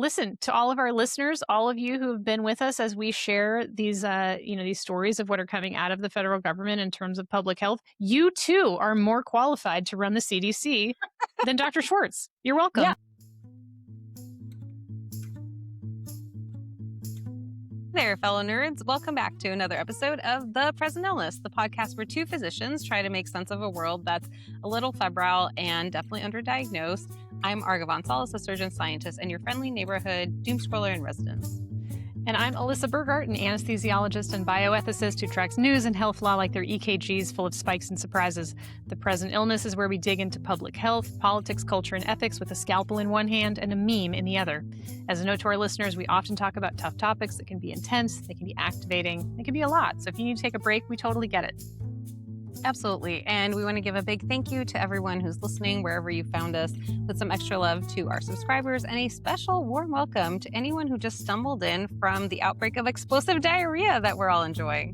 listen to all of our listeners, all of you who have been with us as we share these stories of what are coming out of the federal government in terms of public health. You too are more qualified to run the CDC than Dr. Schwartz. You're Yeah. welcome. There, fellow nerds. Welcome back to another episode of The Present Illness, the podcast where two physicians try to make sense of a world that's a little febrile and definitely underdiagnosed. I'm Arga Gonzalez, a surgeon scientist, and your friendly neighborhood doom scroller in residence. And I'm Alyssa Burgart, an anesthesiologist and bioethicist who tracks news and health law like they're EKGs full of spikes and surprises. The Present Illness is where we dig into public health, politics, culture, and ethics with a scalpel in one hand and a meme in the other. As a note to our listeners, we often talk about tough topics that can be intense, they can be activating, they can be a lot. So if you need to take a break, we totally get it. Absolutely. And we want to give a big thank you to everyone who's listening, wherever you found us, with some extra love to our subscribers, and a special warm welcome to anyone who just stumbled in from the outbreak of explosive diarrhea that we're all enjoying.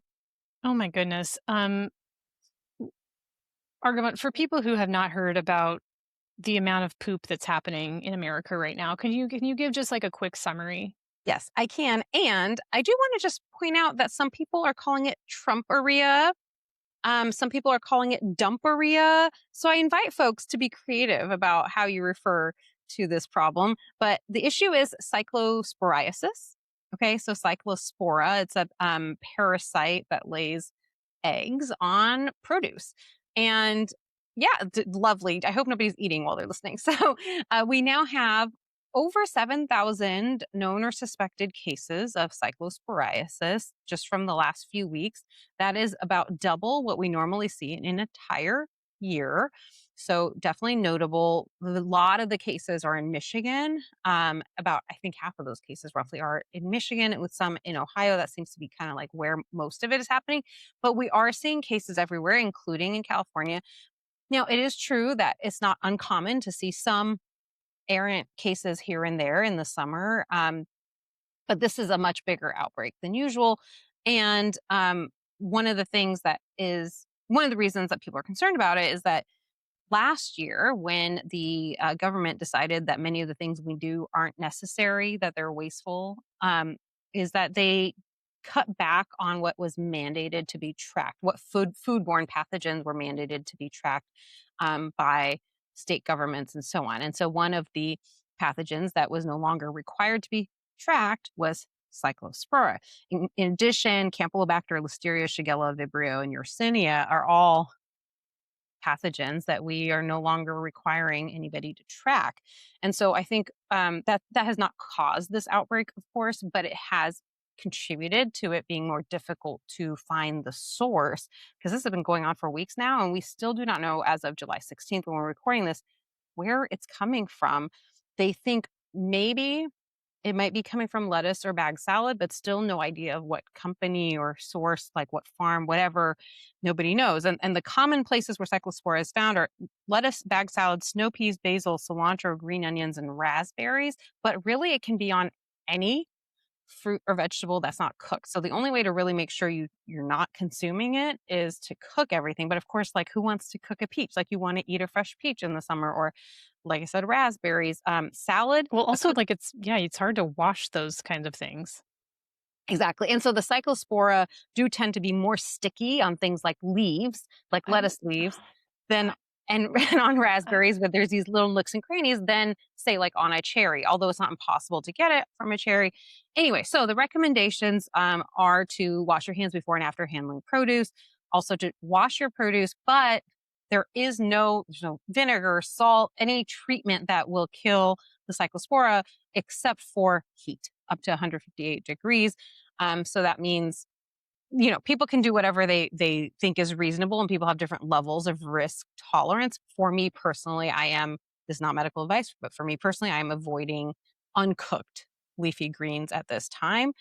Oh my goodness. Argument for people who have not heard about the amount of poop that's happening in America right now, can you give just like a quick summary? Yes, I can. And I do want to just point out that some people are calling it Trumperia. Some people are calling it dumperia. So I invite folks to be creative about how you refer to this problem. But the issue is cyclosporiasis. Okay, so cyclospora, it's a parasite that lays eggs on produce. And yeah, lovely. I hope nobody's eating while they're listening. So we now have over 7,000 known or suspected cases of cyclosporiasis just from the last few weeks. That is about double what we normally see in an entire year. So definitely notable. A lot of the cases are in Michigan. About, I think half of those cases roughly are in Michigan, and with some in Ohio. That seems to be kind of like where most of it is happening. But we are seeing cases everywhere, including in California. Now, it is true that it's not uncommon to see some errant cases here and there in the summer. But this is a much bigger outbreak than usual. And one of the reasons that people are concerned about it is that last year, when the government decided that many of the things we do aren't necessary, that they're wasteful, is that they cut back on what was mandated to be tracked, what foodborne pathogens were mandated to be tracked by state governments and so on. And so one of the pathogens that was no longer required to be tracked was cyclospora. In addition, Campylobacter, Listeria, Shigella, Vibrio, and Yersinia are all pathogens that we are no longer requiring anybody to track. And so I think that has not caused this outbreak, of course, but it has contributed to it being more difficult to find the source, because this has been going on for weeks now, and we still do not know, as of July 16th, when we're recording this, where it's coming from. They think maybe it might be coming from lettuce or bag salad, but still no idea of what company or source, like what farm, whatever, nobody knows. And the common places where cyclospora is found are lettuce, bag salad, snow peas, basil, cilantro, green onions, and raspberries. But really, it can be on any fruit or vegetable that's not cooked. So the only way to really make sure you're not consuming it is to cook everything. But of course, like, who wants to cook a peach? Like, you want to eat a fresh peach in the summer, or like I said, raspberries, salad. Well, also like it's hard to wash those kinds of things. Exactly. And so the cyclospora do tend to be more sticky on things like leaves, like I lettuce leaves, than and on raspberries, but there's these little nooks and crannies, than say like on a cherry, although it's not impossible to get it from a cherry. Anyway, so the recommendations are to wash your hands before and after handling produce, also to wash your produce, but there's no vinegar, salt, any treatment that will kill the cyclospora except for heat up to 158 degrees. So that means, people can do whatever they think is reasonable, and people have different levels of risk tolerance. For me personally, this is not medical advice, but for me personally, I am avoiding uncooked leafy greens at this time.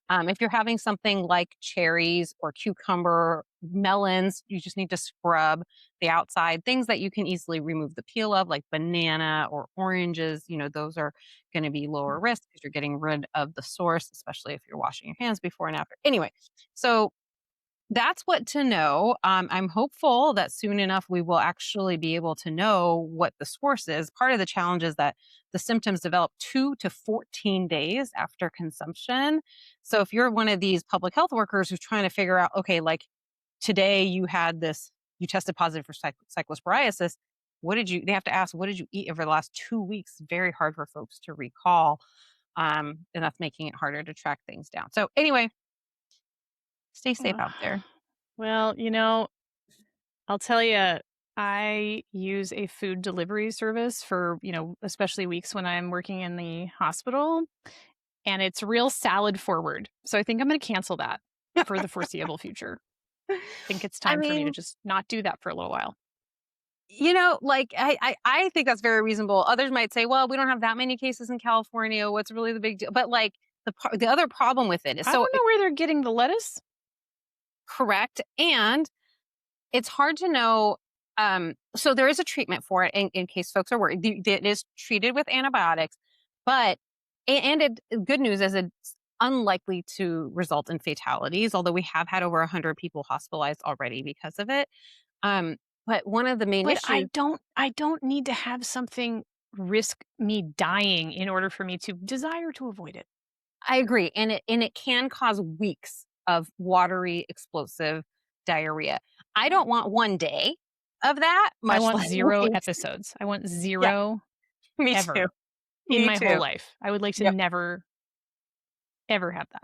If you're having something like cherries or cucumber, melons, you just need to scrub the outside. Things that you can easily remove the peel of, like banana or oranges, those are going to be lower risk because you're getting rid of the source, especially if you're washing your hands before and after. Anyway, so That's what to know. I'm hopeful that soon enough we will actually be able to know what the source is. Part of the challenge is that the symptoms develop 2 to 14 days after consumption. So if you're one of these public health workers who's trying to figure out, okay, like today you tested positive for cyclosporiasis. They have to ask, what did you eat over the last 2 weeks? Very hard for folks to recall. And that's making it harder to track things down. So anyway, stay safe Ugh. out there. Well, I'll tell you, I use a food delivery service for, especially weeks when I'm working in the hospital, and it's real salad forward. So I think I'm going to cancel that for the foreseeable future. I think it's I time for me to mean, just not do that for a little while. like I think that's very reasonable. Others might say, well, we don't have that many cases in California. What's really the big deal? But like the other problem with it is I so don't know where they're getting the lettuce. correct. And it's hard to know. So there is a treatment for it in case folks are worried. It is treated with antibiotics, but good news is it's unlikely to result in fatalities. Although we have had over 100 people hospitalized already because of it. Um, but one of the main But issues, I don't need to have something risk me dying in order for me to desire to avoid it. I agree, and it can cause weeks of watery, explosive diarrhea. I don't want 1 day of that, I much want less 0 weeks. episodes. I want Yeah, 0 me too. ever in Me my whole too. life. I would like to Yep. never, ever have that.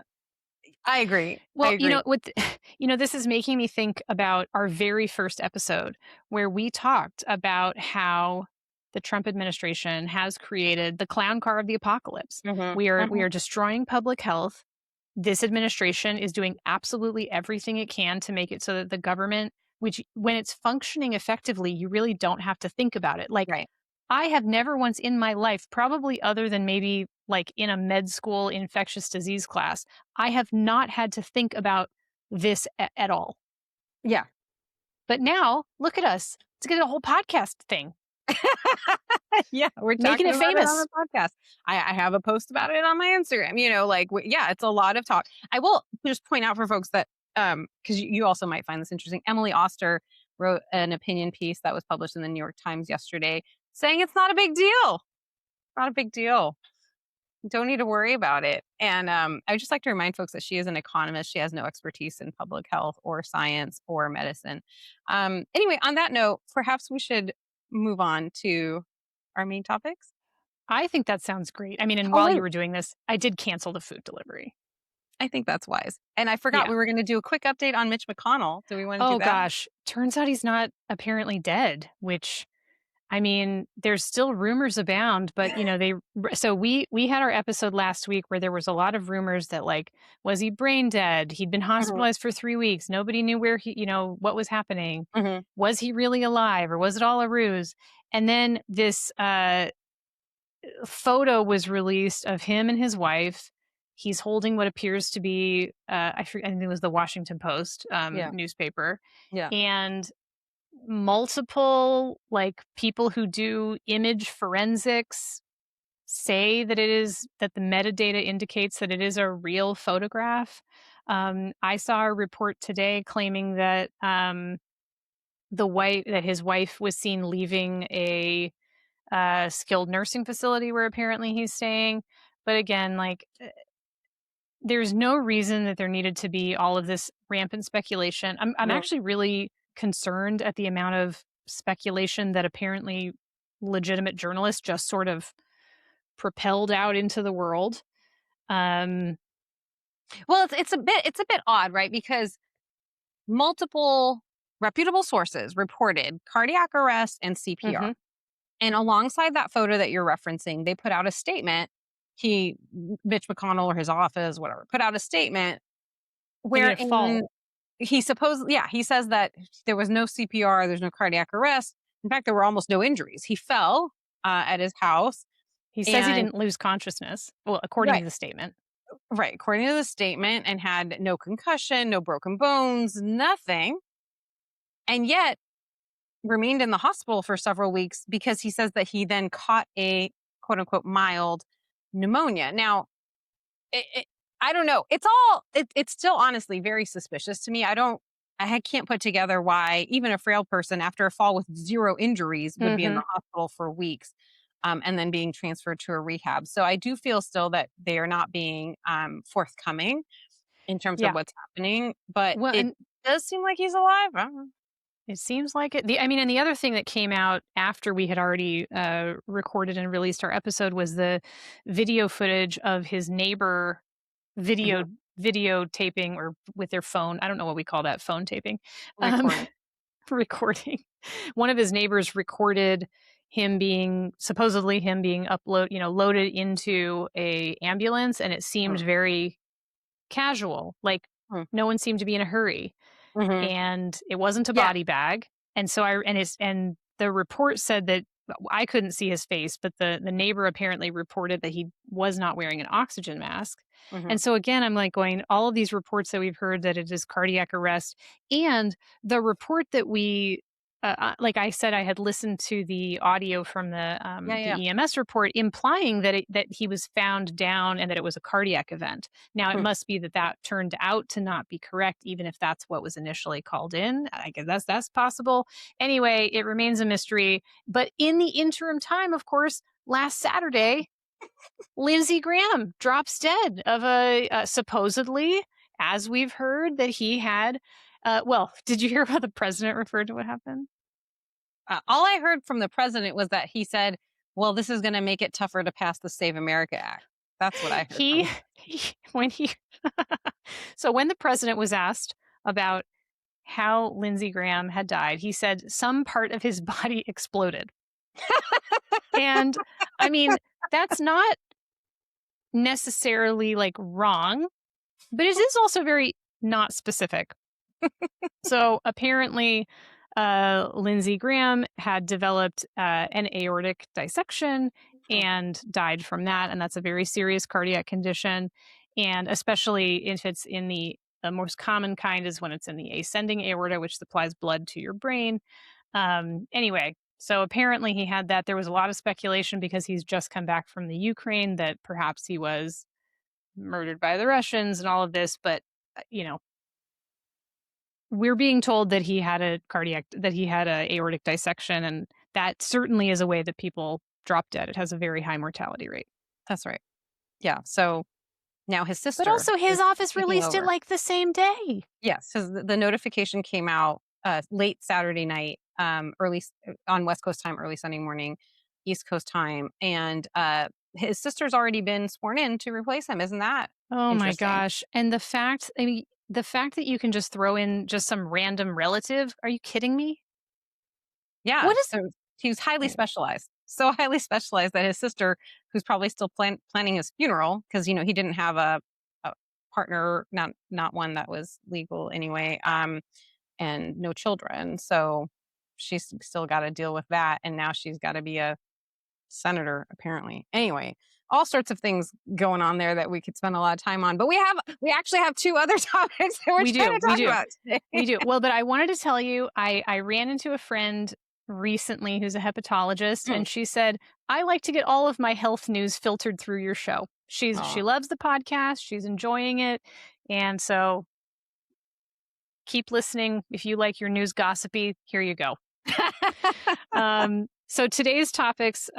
I agree. I Well, agree. this is making me think about our very first episode where we talked about how the Trump administration has created the clown car of the apocalypse. Mhm. We Mhm. are destroying public health. This administration is doing absolutely everything it can to make it so that the government, which when it's functioning effectively, you really don't have to think about it. Like Right. I have never once in my life, probably other than maybe like in a med school infectious disease class, I have not had to think about this at all. Yeah. But now, look at us. Let's get a whole podcast thing, Yeah, we're making talking it about it on famous. the podcast. I have a post about it on my Instagram. Yeah, it's a lot of talk. I will just point out for folks that because you also might find this interesting. Emily Oster wrote an opinion piece that was published in the New York Times yesterday, saying it's not a big deal. Not a big deal. Don't need to worry about it. And I would just like to remind folks that she is an economist. She has no expertise in public health or science or medicine. Anyway, on that note, perhaps we should move on to our main topics. I think that sounds great. I mean, and Oh, while you wait. were doing this, I did cancel the food delivery. I think that's wise. And I forgot Yeah. we were going to do a quick update on Mitch McConnell. Do we want to do Oh that? gosh. Turns out he's not apparently dead, which I mean, there's still rumors abound, but so we had our episode last week where there was a lot of rumors that like was he brain dead? He'd been Hmm. hospitalized for 3 weeks. Nobody knew where what was happening. Hmm. Was he really alive or was it all a ruse? And then this photo was released of him and his wife. He's holding what appears to be I think it was the Washington Post Yeah. newspaper, Yeah. and multiple like people who do image forensics say that the metadata indicates that it is a real photograph. I saw a report today claiming that his wife was seen leaving a skilled nursing facility where apparently he's staying. But again, like there's no reason that there needed to be all of this rampant speculation. I'm No. actually really concerned at the amount of speculation that apparently legitimate journalists just sort of propelled out into the world. Um, Well, it's a bit odd, right? Because multiple reputable sources reported cardiac arrest and CPR. mhm. And alongside that photo that you're referencing, they put out a statement. Mitch McConnell or his office, whatever, put out a statement He didn't wherein fall. he says that there was no CPR, there's no cardiac arrest. In fact, there were almost no injuries. He fell at his house, He says he and didn't lose consciousness. Well, according right, to the statement. right, according to the statement, and had no concussion, no broken bones, nothing, and yet remained in the hospital for several weeks because he says that he then caught a quote unquote mild pneumonia. Now, it, it, I don't know. It's still honestly very suspicious to me. I don't can't put together why even a frail person after a fall with zero injuries would be in Hmm. the hospital for weeks, and then being transferred to a rehab. So I do feel still that they are not being forthcoming in terms of Yeah. what's happening, but Well, it and does seem like he's alive. I don't know. it seems like it. I mean, and the other thing that came out after we had already recorded and released our episode was the video footage of his neighbor Mhm. video videotaping or with their phone. I don't know what we call that, phone taping, um, Recording. recording. One of his neighbors recorded him being supposedly him being loaded into a ambulance, and it seemed Mm, very casual, like mm, no one seemed to be in a hurry mhm. and it wasn't a Yeah. body bag. And so and the report said that I couldn't see his face, but the neighbor apparently reported that he was not wearing an oxygen mask. Mhm. And so again, I'm like going, all of these reports that we've heard that it is cardiac arrest, and the report that like I said, I had listened to the audio from Yeah, yeah. the EMS report implying that he was found down and that it was a cardiac event. Now, it Hmm. must be that that turned out to not be correct, even if that's what was initially called in. I guess that's possible. Anyway, it remains a mystery. But in the interim time, of course, last Saturday, Lindsey Graham drops dead of a supposedly, as we've heard, that he had. Well, did you hear how the president referred to what happened? All I heard from the president was that he said, "Well, this is going to make it tougher to pass the Save America Act." That's what I heard from He, him. when he so when the president was asked about how Lindsey Graham had died, he said some part of his body exploded. And I mean, that's not necessarily like wrong, but it is also very not specific. So apparently, Lindsey Graham had developed an aortic dissection Hmm. and died from that. And that's a very serious cardiac condition. And especially if it's in the most common kind is when it's in the ascending aorta, which supplies blood to your brain. Anyway, so apparently he had that. There was a lot of speculation because he's just come back from the Ukraine that perhaps he was murdered by the Russians and all of this. But, you know, we're being told that he had a aortic dissection, and that certainly is a way that people drop dead. It has a very high mortality rate. That's right. Yeah. So now his But sister also his is office taking released it over. like the same day. Yes, because the notification came out late Saturday night, on West Coast time, early Sunday morning, East Coast time, and his sister's already been sworn in to replace him. Isn't that Oh my interesting? gosh. And the fact that you can just throw in just some random relative, are you kidding me? Yeah. What is So he was highly anyway. specialized, so highly specialized that his sister, who's probably still planning his funeral, because he didn't have a partner, not one that was legal anyway, and no children. So she's still got to deal with that, and now she's got to be a senator apparently. Anyway, all sorts of things going on there that we could spend a lot of time on. But we actually have two other topics that we're We trying do, to we talk do. about today. We do. Well, but I wanted to tell you, I ran into a friend recently who's a hepatologist, Hmm. and she said, "I like to get all of my health news filtered through your show." She Aw. loves the podcast, she's enjoying it, and so keep listening. If you like your news gossipy, here you go. So today's topics,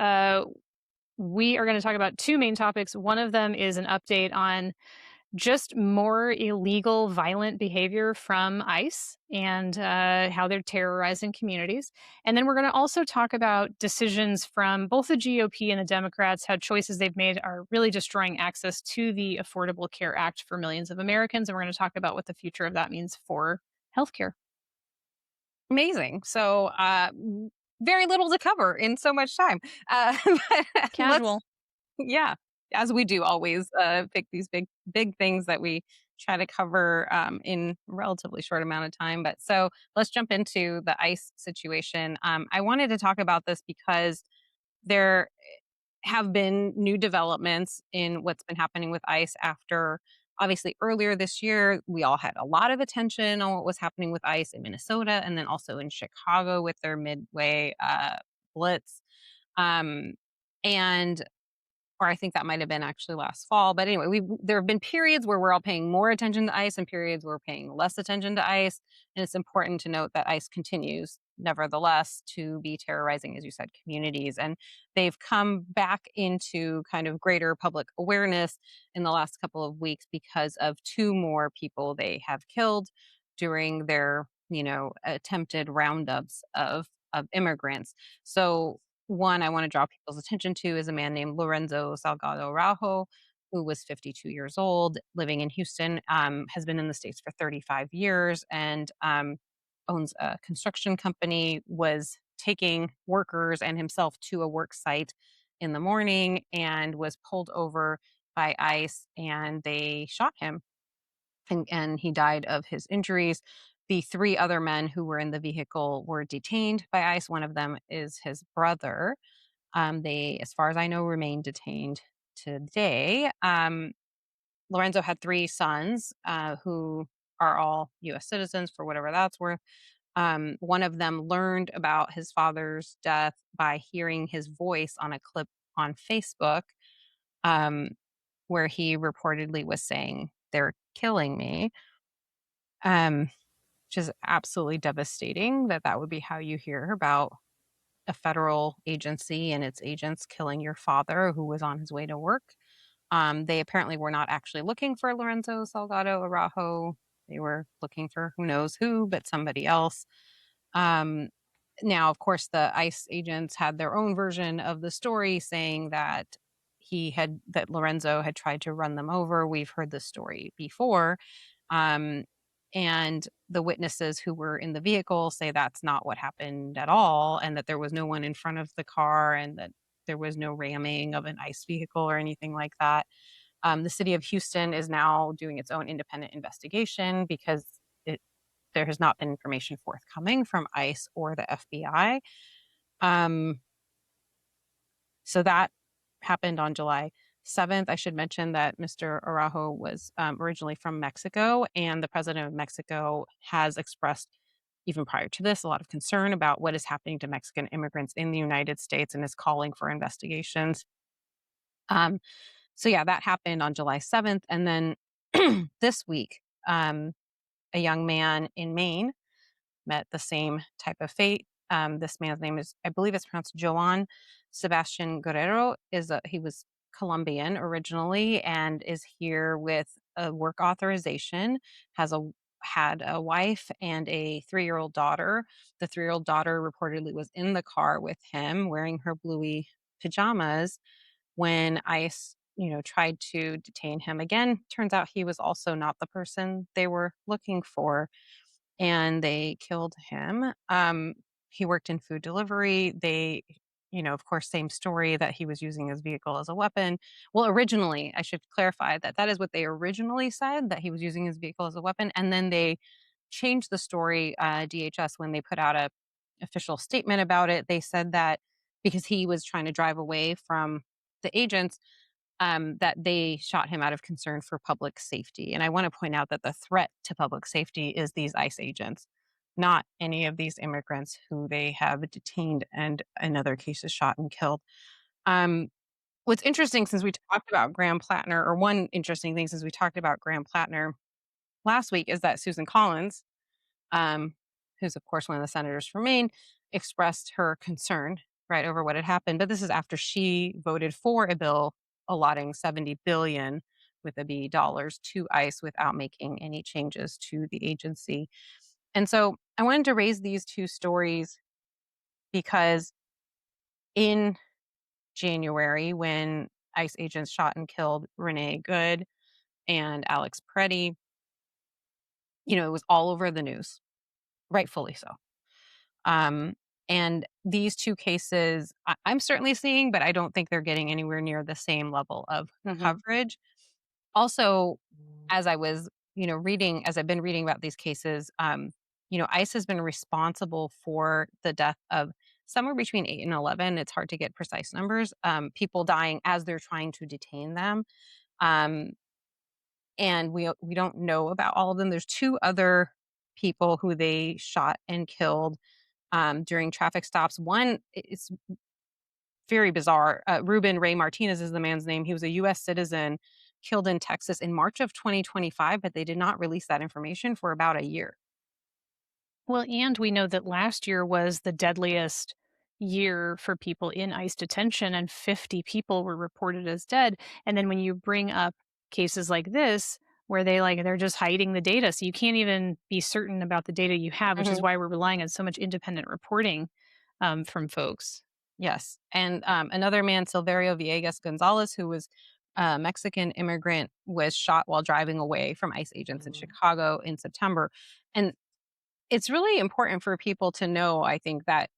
we are going to talk about two main topics. One of them is an update on just more illegal, violent behavior from ICE and how they're terrorizing communities. And then we're going to also talk about decisions from both the GOP and the Democrats, how choices they've made are really destroying access to the Affordable Care Act for millions of Americans. And we're going to talk about what the future of that means for healthcare. Amazing. So very little to cover in so much time. But let's, Casual. yeah, as we do always, pick these big things that we try to cover in relatively short amount of time. But so let's jump into the ICE situation. I wanted to talk about this because there have been new developments in what's been happening with ICE after, obviously, earlier this year we all had a lot of attention on what was happening with ICE in Minnesota and then also in Chicago with their midway blitz. Um, and or I think that might have been actually last fall. But anyway, there have been periods where we're all paying more attention to ICE and periods where we're paying less attention to ICE. And it's important to note that ICE continues, nevertheless, to be terrorizing, as you said, communities. And they've come back into kind of greater public awareness in the last couple of weeks because of two more people they have killed during their, attempted roundups of immigrants. So one I want to draw people's attention to is a man named Lorenzo Salgado Araujo, who was 52 years old, living in Houston, has been in the States for 35 years, and owns a construction company, was taking workers and himself to a work site in the morning and was pulled over by ICE and they shot him and he died of his injuries. The three other men who were in the vehicle were detained by ICE. One of them is his brother. They, as far as I know, remain detained today. Lorenzo had three sons who are all U.S. citizens, for whatever that's worth. One of them learned about his father's death by hearing his voice on a clip on Facebook, um, where he reportedly was saying, "They're killing me," um, which is absolutely devastating that would be how you hear about a federal agency and its agents killing your father who was on his way to work. They apparently were not actually looking for Lorenzo Salgado Araujo. They were looking for who knows who, but somebody else. Um, Now, of course, the ICE agents had their own version of the story saying that that Lorenzo had tried to run them over. We've heard this story before. Um, and the witnesses who were in the vehicle say that's not what happened at all, and that there was no one in front of the car, and that there was no ramming of an ICE vehicle or anything like that. The city of Houston is now doing its own independent investigation because there has not been information forthcoming from ICE or the FBI. Um, so that happened on July 7th. I should mention that Mr. Araujo was originally from Mexico, and the president of Mexico has expressed, even prior to this, a lot of concern about what is happening to Mexican immigrants in the United States and is calling for investigations. Um, so, yeah, that happened on July 7th. And then this week, a young man in Maine met the same type of fate. This man's name is, I believe it's pronounced Joan Sebastian Guerrero. He was Colombian originally and is here with a work authorization. Had a wife and a 3-year-old daughter. The 3-year-old daughter reportedly was in the car with him wearing her bluey pajamas when ICE, tried to detain him again. Turns out he was also not the person they were looking for and they killed him. He worked in food delivery. They, of course, same story that he was using his vehicle as a weapon. Well, originally, I should clarify that is what they originally said, that he was using his vehicle as a weapon. And then they changed the story, DHS, when they put out a official statement about it. They said that because he was trying to drive away from the agents, that they shot him out of concern for public safety. And I want to point out that the threat to public safety is these ICE agents, not any of these immigrants who they have detained and in other cases shot and killed. Um, what's interesting since we talked about Graham Plattner, or one interesting thing since we talked about Graham Plattner last week, is that Susan Collins, um, who's of course one of the senators from Maine, expressed her concern right over what had happened. But this is after she voted for a bill allotting 70 billion with a B dollars to ICE without making any changes to the agency. And so I wanted to raise these two stories because in January, when ICE agents shot and killed Renee Good and Alex Preddy, it was all over the news, rightfully so. Um, and these two cases, I'm certainly seeing, but I don't think they're getting anywhere near the same level of Mhm. coverage. Also, as I was, as I've been reading about these cases, ICE has been responsible for the death of somewhere between 8 and 11. It's hard to get precise numbers. People dying as they're trying to detain them. Um, and we don't know about all of them. There's two other people who they shot and killed during traffic stops. One is very bizarre. Ruben Ray Martinez is the man's name. He was a U.S. citizen killed in Texas in March of 2025, but they did not release that information for about a year. Well, and we know that last year was the deadliest year for people in ICE detention, and 50 people were reported as dead. And then when you bring up cases like this, where they're just hiding the data, so you can't even be certain about the data you have, which is Mhm. why we're relying on so much independent reporting from folks. Yes. And another man, Silverio Villegas Gonzalez, who was a Mexican immigrant, was shot while driving away from ICE agents in Chicago in September. And it's really important for people to know, I think, that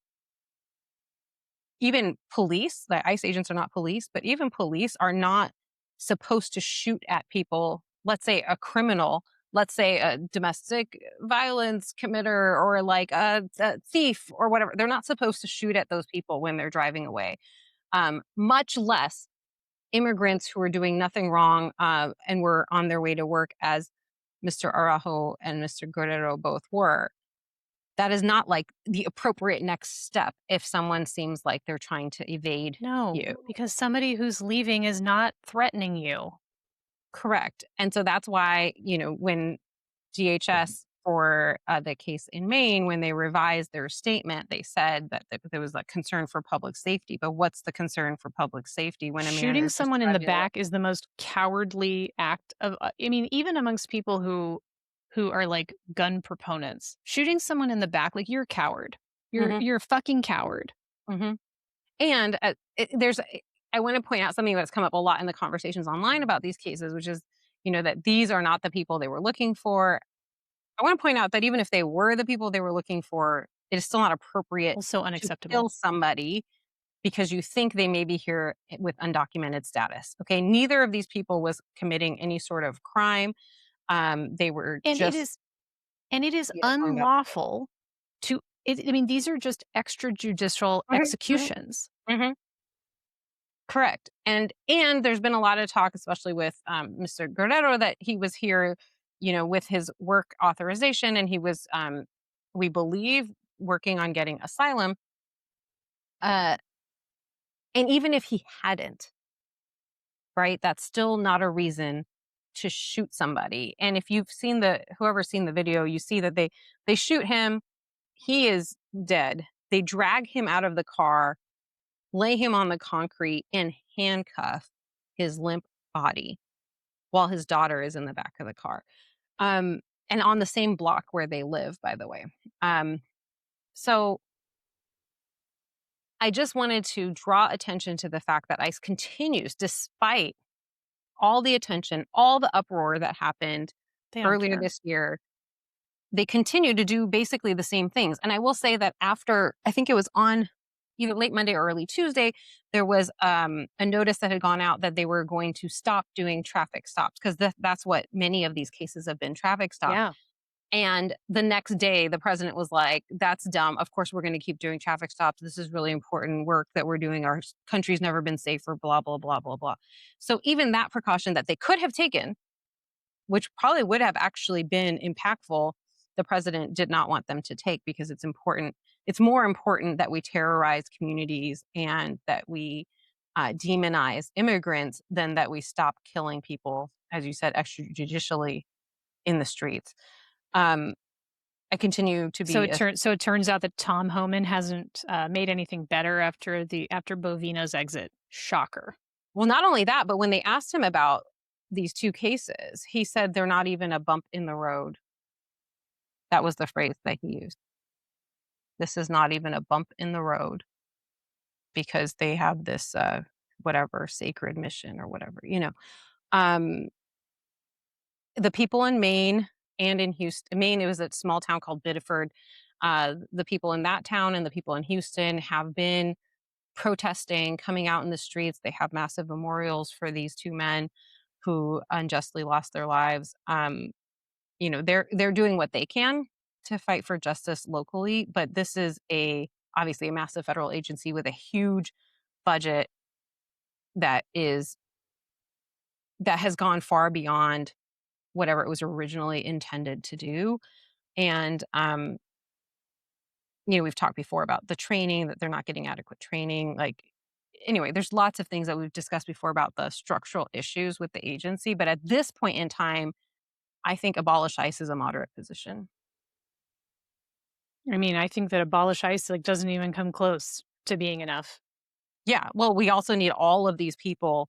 even police, the ICE agents are not police, but even police are not supposed to shoot at people. Let's say a criminal, let's say a domestic violence committer or like a thief or whatever. They're not supposed to shoot at those people when they're driving away, much less immigrants who are doing nothing wrong and were on their way to work, as Mr. Araujo and Mr. Guerrero both were. That is not like the appropriate next step if someone seems like they're trying to evade No, you. because somebody who's leaving is not threatening you. Correct. And so that's why, when DHS for the case in Maine, when they revised their statement, they said that there was a concern for public safety. But what's the concern for public safety when a man Shooting is just someone in the driving away? back is the most cowardly act of I mean, even amongst people who are like gun proponents. Shooting someone in the back, like you're a coward. You're Hmm. you're a fucking coward. Hmm. And I want to point out something that's come up a lot in the conversations online about these cases, which is, that these are not the people they were looking for. I want to point out that even if they were the people they were looking for, it is still not appropriate Also to unacceptable. kill somebody because you think they may be here with undocumented status. Okay. Neither of these people was committing any sort of crime. They were And it just is and it is going about their unlawful to I mean, these are just extrajudicial business. Mhm, executions. mhm, mhm. Correct. And there's been a lot of talk, especially with Mr. Guerrero, that he was here, with his work authorization, and he was, we believe, working on getting asylum. Uh, and even if he hadn't, right, that's still not a reason to shoot somebody. And if you've seen whoever's seen the video, you see that they shoot him. He is dead. They drag him out of the car, lay him on the concrete, and handcuff his limp body while his daughter is in the back of the car. Um, and on the same block where they live, by the way. So I just wanted to draw attention to the fact that ICE continues, despite all the attention, all the uproar that happened They don't earlier care. this year. They continue to do basically the same things. And I will say that after, I think it was on either late Monday or early Tuesday, there was a notice that had gone out that they were going to stop doing traffic stops because that's what many of these cases have been, traffic stops. Yeah. And the next day, the president was like, that's dumb. Of course, we're going to keep doing traffic stops. This is really important work that we're doing. Our country's never been safer, blah, blah, blah, blah, blah. So even that precaution that they could have taken, which probably would have actually been impactful, the president did not want them to take because it's important. It's more important that we terrorize communities and that we demonize immigrants than that we stop killing people, as you said, extrajudicially in the streets. Um, I continue to So be it turns out that Tom Homan hasn't made anything better after Bovino's exit. Shocker. well, not only that, but when they asked him about these two cases, he said they're not even a bump in the road. That was the phrase that he used. This is not even a bump in the road because they have this whatever sacred mission or whatever. Um, the people in Maine and in Houston, Maine, it was a small town called Biddeford. The people in that town and the people in Houston have been protesting, coming out in the streets. They have massive memorials for these two men who unjustly lost their lives. They're doing what they can to fight for justice locally, but this is obviously a massive federal agency with a huge budget that is that has gone far beyond whatever it was originally intended to do. And we've talked before about the training, that they're not getting adequate training. Like, anyway, there's lots of things that we've discussed before about the structural issues with the agency. But at this point in time, I think abolish ICE is a moderate position. I mean, I think that abolish ICE like doesn't even come close to being enough. Yeah. Well, we also need all of these people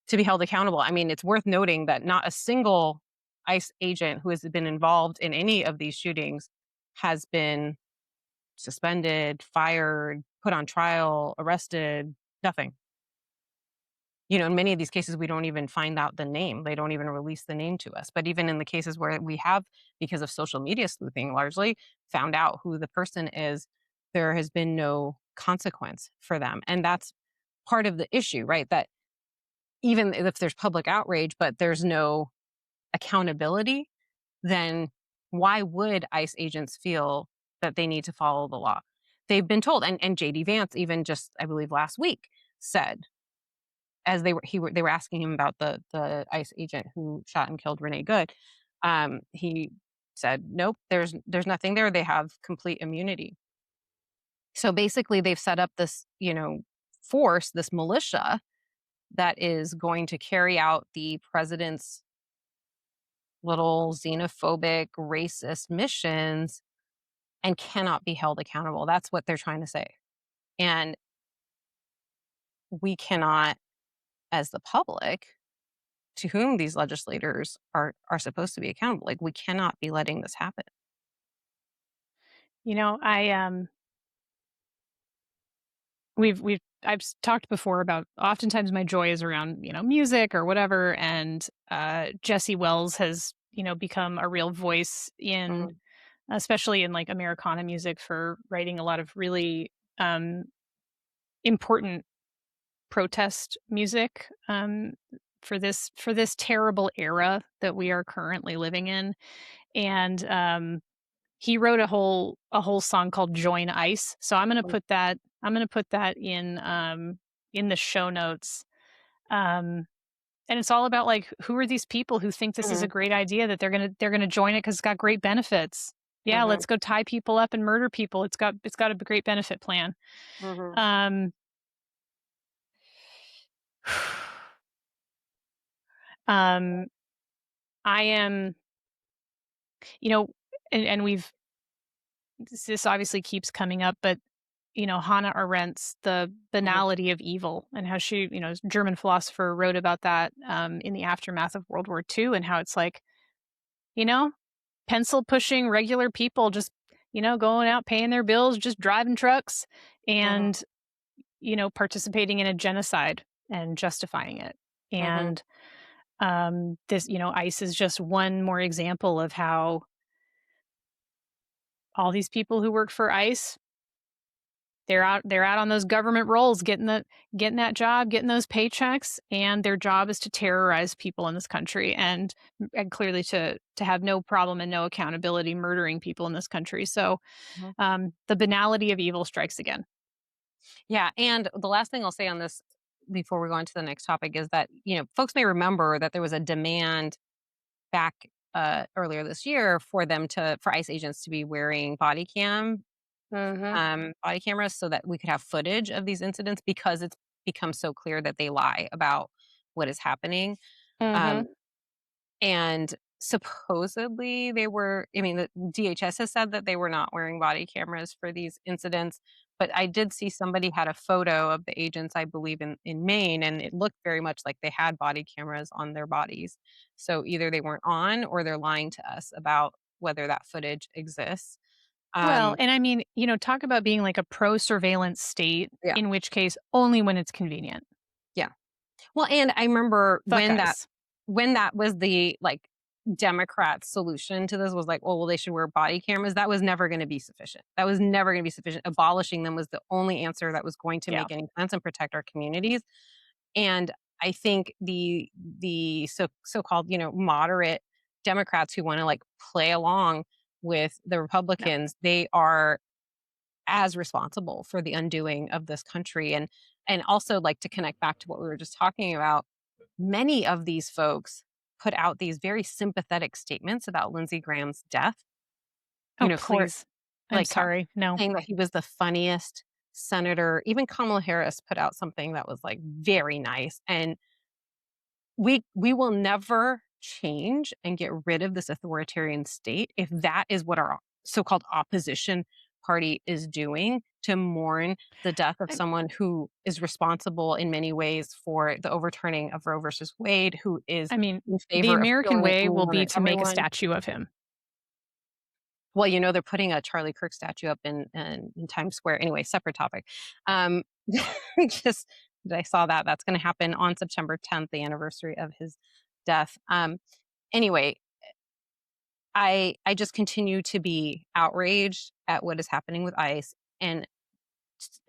to be held accountable. I mean, it's worth noting that not a single ICE agent who has been involved in any of these shootings has been suspended, fired, put on trial, arrested, nothing. In many of these cases, we don't even find out the name. They don't even release the name to us. But even in the cases where we have, because of social media sleuthing largely, found out who the person is, there has been no consequence for them. And that's part of the issue, right? That even if there's public outrage, but there's no accountability, then why would ICE agents feel that they need to follow the law? They've been told, and JD Vance even just, I believe, last week said, as they were asking him about the ICE agent who shot and killed Renee Good, he said, "Nope, there's nothing there. They have complete immunity." So basically, they've set up this, force, this militia that is going to carry out the president's little xenophobic, racist missions and cannot be held accountable. That's what they're trying to say. And we cannot, as the public, to whom these legislators are supposed to be accountable, like, we cannot be letting this happen. I we've talked before about oftentimes my joy is around, music or whatever, and Jesse Wells has, become a real voice in Mhm, especially in like Americana music for writing a lot of really important protest music for this terrible era that we are currently living in. And he wrote a whole song called "Join Ice." So mm, I'm gonna put that in the show notes. Um, and it's all about like who are these people who think this is a mhm, great idea that they're gonna join it because it's got great benefits. Yeah, mhm, let's go tie people up and murder people. It's got a great benefit plan. mhm, Um, um, I am, you know, and we've this obviously keeps coming up, but Hannah Arendt's The mhm, Banality of Evil, and how she, German philosopher, wrote about that in the aftermath of World War II, and how it's like, you know, pencil pushing regular people just, going out paying their bills, just driving trucks mhm, and, participating in a genocide and justifying it. mhm, And this, ICE is just one more example of how all these people who work for ICE, they're out on those government rolls, getting that job, getting those paychecks, and their job is to terrorize people in this country, and clearly to have no problem and no accountability murdering people in this country. So mhm. the banality of evil strikes again. Yeah, and the last thing I'll say on this before we go on to the next topic is that, folks may remember that there was a demand back, earlier this year for ICE agents to be wearing Mhm. body cameras so that we could have footage of these incidents because it's become so clear that they lie about what is happening. Um, Mhm. and supposedly the DHS has said that they were not wearing body cameras for these incidents. But I did see somebody had a photo of the agents, I believe, in Maine, and it looked very much like they had body cameras on their bodies. So either they weren't on or they're lying to us about whether that footage exists. Well, Um, and I mean, talk about being like a pro surveillance state, yeah, in which case only when it's convenient. yeah. Well, and I remember Fuck when ICE. that was the, like, Democrats' solution to this was like, "Oh, well, they should wear body cameras." That was never gonna be sufficient. That was never gonna be sufficient. Abolishing them was the only answer that was going to Yeah. make any sense and protect our communities. And I think the so-called, moderate Democrats who wanna, like, play along with the No. Republicans, they are as responsible for the undoing of this country. And also, like, to connect back to what we were just talking about, many of these folks put out these very sympathetic statements about Lindsey Graham's death, Oh, clear, please. I'm like, sorry. No. saying that he was the funniest senator, even Kamala Harris put out something that was like very nice. And we will never change and get rid of this authoritarian state if that is what our so-called opposition party is doing to mourn the death of I, someone who is responsible in many ways for the overturning of Roe versus Wade, who is I mean, in the favor of American killing way will anyone be and to make a everyone. statue of him. Well, they're putting a Charlie Kirk statue up in Times Square. Anyway, separate topic. Um, just that I saw that that's going to happen on September 10th, the anniversary of his death. Anyway, I just continue to be outraged at what is happening with ICE, and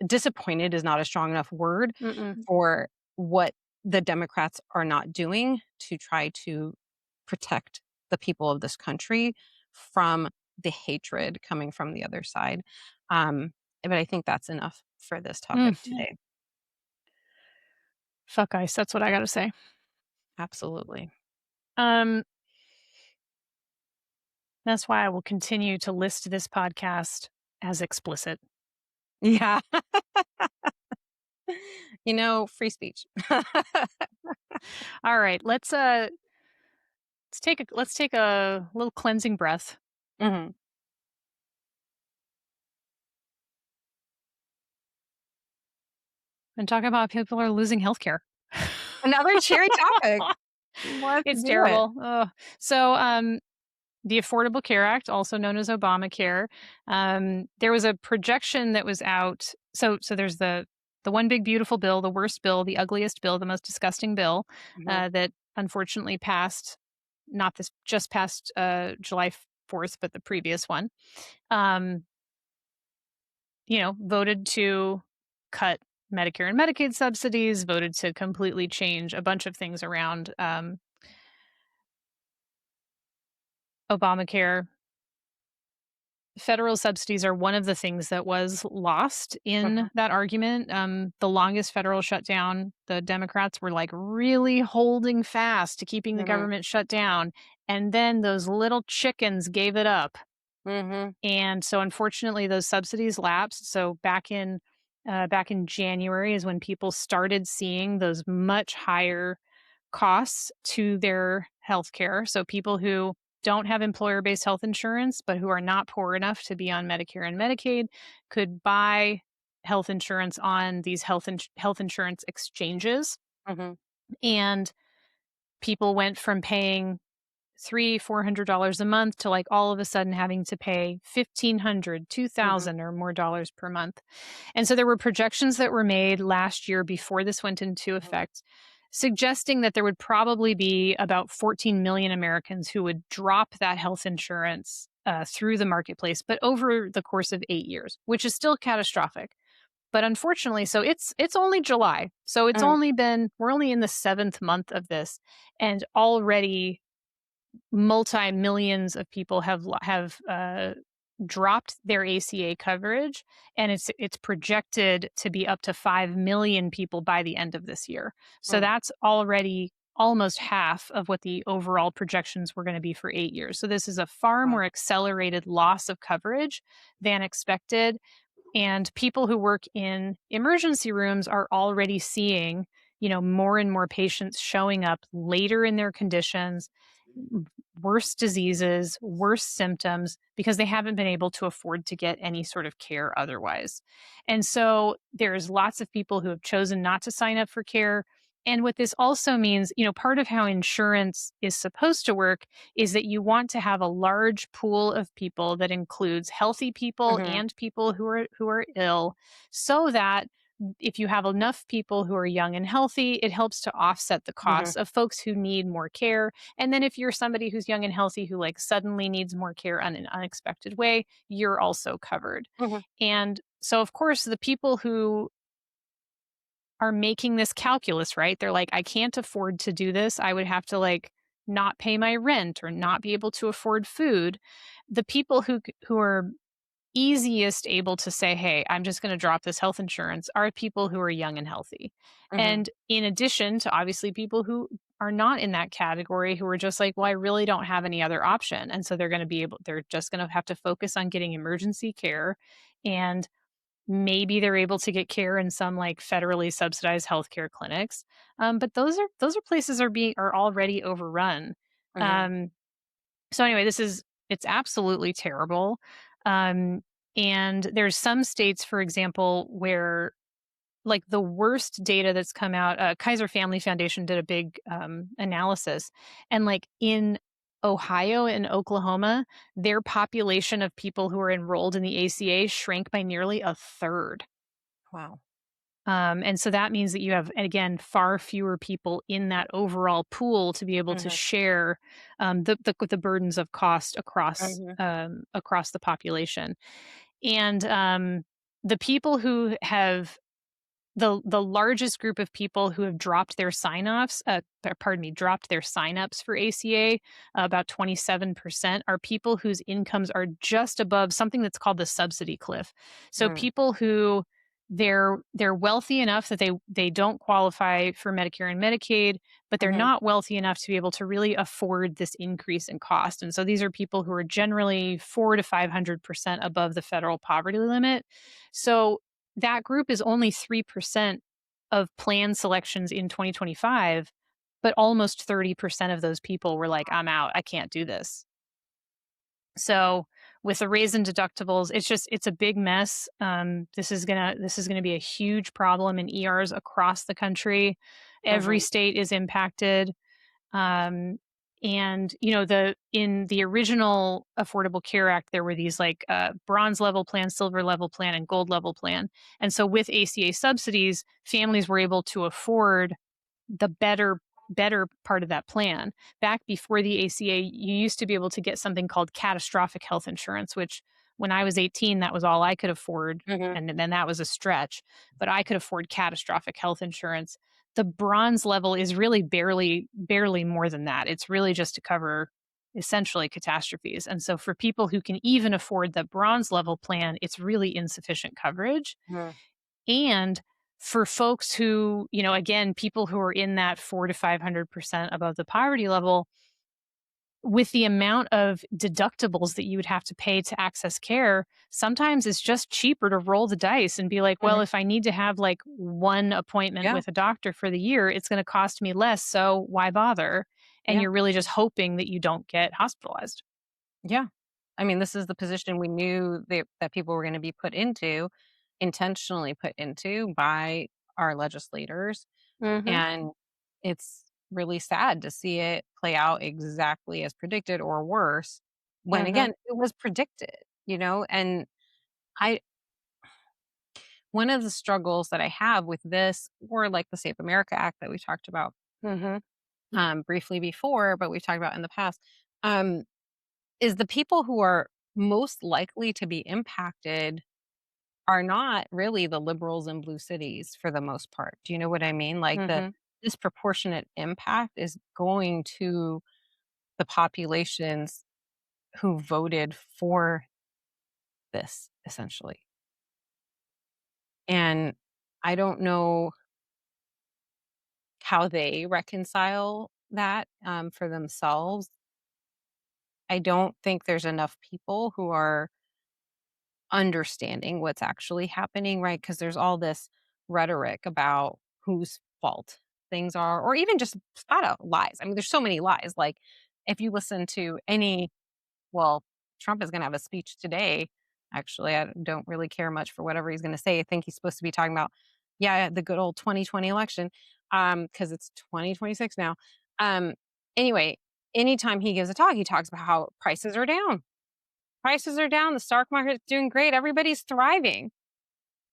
disappointed is not a strong enough word Mm-mm. for what the Democrats are not doing to try to protect the people of this country from the hatred coming from the other side. Um, but I think that's enough for this topic Mm. today. Fuck ICE. That's what I got to say. Absolutely. Um, that's why I will continue to list this podcast as explicit. Yeah. Free speech. All right, let's take a little cleansing breath Mhm. and talk about people who are losing healthcare. Another cherry topic. Let's It's do it. terrible. Ugh. So, the Affordable Care Act, also known as Obamacare, there was a projection that was out. So there's the one big beautiful bill, the worst bill, the ugliest bill, the most disgusting bill Mhm. that unfortunately passed. Not this just passed July 4th, but the previous one. Um, voted to cut Medicare and Medicaid subsidies, voted to completely change a bunch of things around Obamacare. Federal subsidies are one of the things that was lost Mhm. in that argument. The longest federal shutdown, the Democrats were like really holding fast to keeping the Mhm. government shut down. And then those little chickens gave it up. Mhm. And so unfortunately those subsidies lapsed. So back in January is when people started seeing those much higher costs to their health care. So people who don't have employer-based health insurance but who are not poor enough to be on Medicare and Medicaid could buy health insurance on these health insurance exchanges, Mhm. and people went from paying $300-400 a month to like all of a sudden having to pay 1,500, two Mhm. thousand or more dollars per month. And so there were projections that were made last year before this went into Mhm. effect, suggesting that there would probably be about 14 million Americans who would drop that health insurance through the marketplace, but over the course of 8 years, which is still catastrophic. But unfortunately, so it's only July, so Mhm. we're only in the 7th month of this, and already multi millions of people have dropped their ACA coverage, and it's projected to be up to 5 million people by the end of this year. So Mhm. that's already almost half of what the overall projections were going to be for 8 years. So this is a far Wow. more accelerated loss of coverage than expected. And people who work in emergency rooms are already seeing, more and more patients showing up later in their conditions, worse diseases, worse symptoms, because they haven't been able to afford to get any sort of care otherwise. And so there's lots of people who have chosen not to sign up for care. And what this also means, part of how insurance is supposed to work is that you want to have a large pool of people that includes healthy people Mhm. and people who are ill, so that if you have enough people who are young and healthy, it helps to offset the Mhm. costs of folks who need more care. And then if you're somebody who's young and healthy who like suddenly needs more care in an unexpected way, you're also covered. Mhm. And so of course the people who are making this calculus, right? They're like, I can't afford to do this. I would have to like not pay my rent or not be able to afford food. The people who are easiest able to say, "Hey, I'm just going to drop this health insurance," are people who are young and healthy. Mhm. And in addition to obviously people who are not in that category, who are just like, "Well, I really don't have any other option." And so they're just going to have to focus on getting emergency care, and Maybe they're able to get care in some like federally subsidized healthcare clinics, but those are places are already overrun. Mhm. Um, so anyway, it's absolutely terrible. Um, and there's some states, for example, where like the worst data that's come out, Kaiser Family Foundation did a big analysis, and like in Ohio and Oklahoma, their population of people who are enrolled in the ACA shrank by nearly a third. Wow. And so that means that you have, again, far fewer people in that overall pool to be able to Mhm. share the burdens of cost Mhm. across the population. And the people who have the largest group of people who have dropped their dropped their sign-ups for ACA, about 27%, are people whose incomes are just above something that's called the subsidy cliff. So Mm. people who they're wealthy enough that they don't qualify for Medicare and Medicaid, but they're Mhm. not wealthy enough to be able to really afford this increase in cost. And so these are people who are generally 4 to 500% above the federal poverty limit. So that group is only 3% of plan selections in 2025, but almost 30% of those people were like, I'm out. I can't do this. So with the raise in deductibles, it's a big mess. This is gonna be a huge problem in ERs across the country. Every Mhm. state is impacted. Um, and the in the original Affordable Care Act, there were these like bronze level plan, silver level plan, and gold level plan. And so with ACA subsidies, families were able to afford the better part of that plan. Back before the ACA, you used to be able to get something called catastrophic health insurance, which when I was 18, that was all I could afford. Mhm. And then that was a stretch, but I could afford catastrophic health insurance. The bronze level is really barely more than that. It's really just to cover essentially catastrophes. And so for people who can even afford the bronze level plan, it's really insufficient coverage. Mhm. And for folks who, again, people who are in that 4 to 500% above the poverty level, with the amount of deductibles that you would have to pay to access care, sometimes it's just cheaper to roll the dice and be like, well, Mhm. if I need to have like one appointment Yeah. with a doctor for the year, it's going to cost me less. So why bother? And Yeah. you're really just hoping that you don't get hospitalized. Yeah. I mean, this is the position we knew that people were going to be put into, intentionally put into by our legislators. Hmm. And it's really sad to see it play out exactly as predicted or worse when, Hmm. again, it was predicted, And I, one of the struggles that I have with this, or like the Save America Act that we talked about Hmm. briefly before, but we've talked about in the past, um, is the people who are most likely to be impacted are not really the liberals in blue cities for the most part. Do you know what I mean? Like the Hmm. disproportionate impact is going to the populations who voted for this essentially. And I don't know how they reconcile that for themselves. I don't think there's enough people who are understanding what's actually happening, right? Because there's all this rhetoric about whose fault things are, or even just flat out lies. I mean, there's so many lies. Like, if you listen to well, Trump is going to have a speech today. Actually, I don't really care much for whatever he's going to say. I think he's supposed to be talking about, yeah, the good old 2020 election, because it's 2026 now. Um, anyway, anytime he gives a talk, he talks about how prices are down. Prices are down. The stock market's doing great. Everybody's thriving.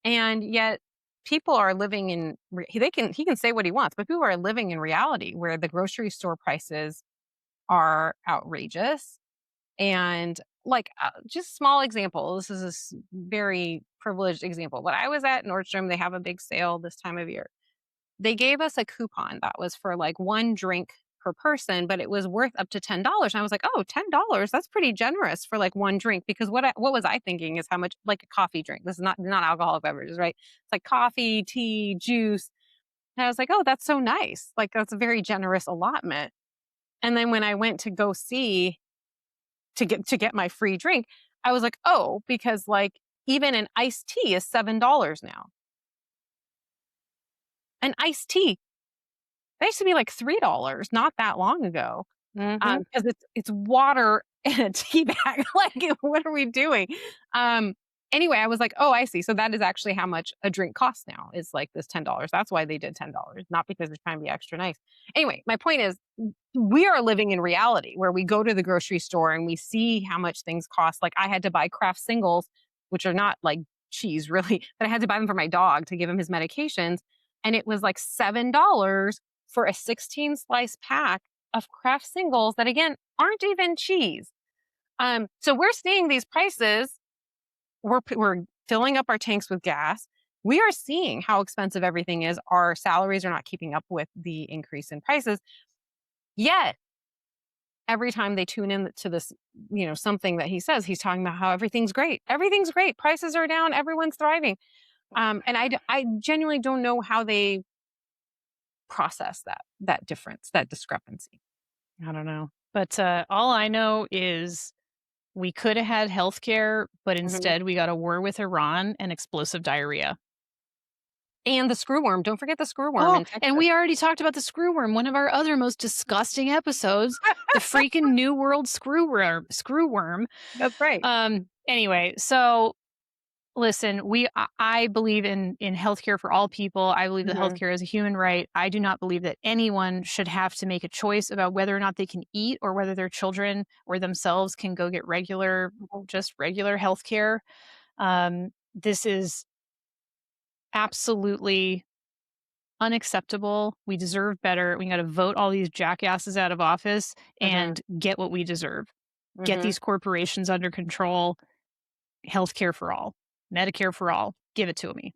And yet people are living in he can say what he wants, but people are living in reality where the grocery store prices are outrageous. And like just small example, this is very privileged example. But I was at Nordstrom, they have a big sale this time of year. They gave us a coupon that was for like one drink per person, but it was worth up to $10. And I was like, oh, $10, that's pretty generous for like one drink. Because what was I thinking is how much like a coffee drink. This is not alcoholic beverages, right? It's like coffee, tea, juice. And I was like, oh, that's so nice. Like that's a very generous allotment. And then when I went to go see to get my free drink, I was like, oh, because like Even an iced tea is $7 now. An iced tea, that used to be like $3 not that long ago. Hmm. Because it's water in a tea bag. Like, what are we doing? Um, anyway, I was like, oh, I see. So that is actually how much a drink costs now. Is like this $10. That's why they did $10, not because they're trying to be extra nice. Anyway, my point is, we are living in reality where we go to the grocery store and we see how much things cost. Like I had to buy Kraft singles, which are not like cheese really, but I had to buy them for my dog to give him his medications. And it was like $7 for a 16 slice pack of Kraft singles that again aren't even cheese. So we're seeing these prices. We're filling up our tanks with gas. We are seeing how expensive everything is. Our salaries are not keeping up with the increase in prices. Yet every time they tune in to this, something that he says, he's talking about how everything's great. Everything's great. Prices are down. Everyone's thriving. And I genuinely don't know how they process that difference, that discrepancy. I don't know. But all I know is we could have had healthcare, but Mhm. instead we got a war with Iran and explosive diarrhea. And the screwworm. Don't forget the screwworm Oh, in and Texas. we already talked about the screwworm, one of our other most disgusting episodes, the freaking New World screwworm. That's right. Anyway, so listen, I believe in healthcare for all people. I believe that Mhm. healthcare is a human right. I do not believe that anyone should have to make a choice about whether or not they can eat or whether their children or themselves can go get Mhm. just regular healthcare. This is absolutely unacceptable. We deserve better. We got to vote all these jackasses out of office Mhm. and get what we deserve. Get Mhm. these corporations under control. Healthcare for all, Medicare for all. Give it to me.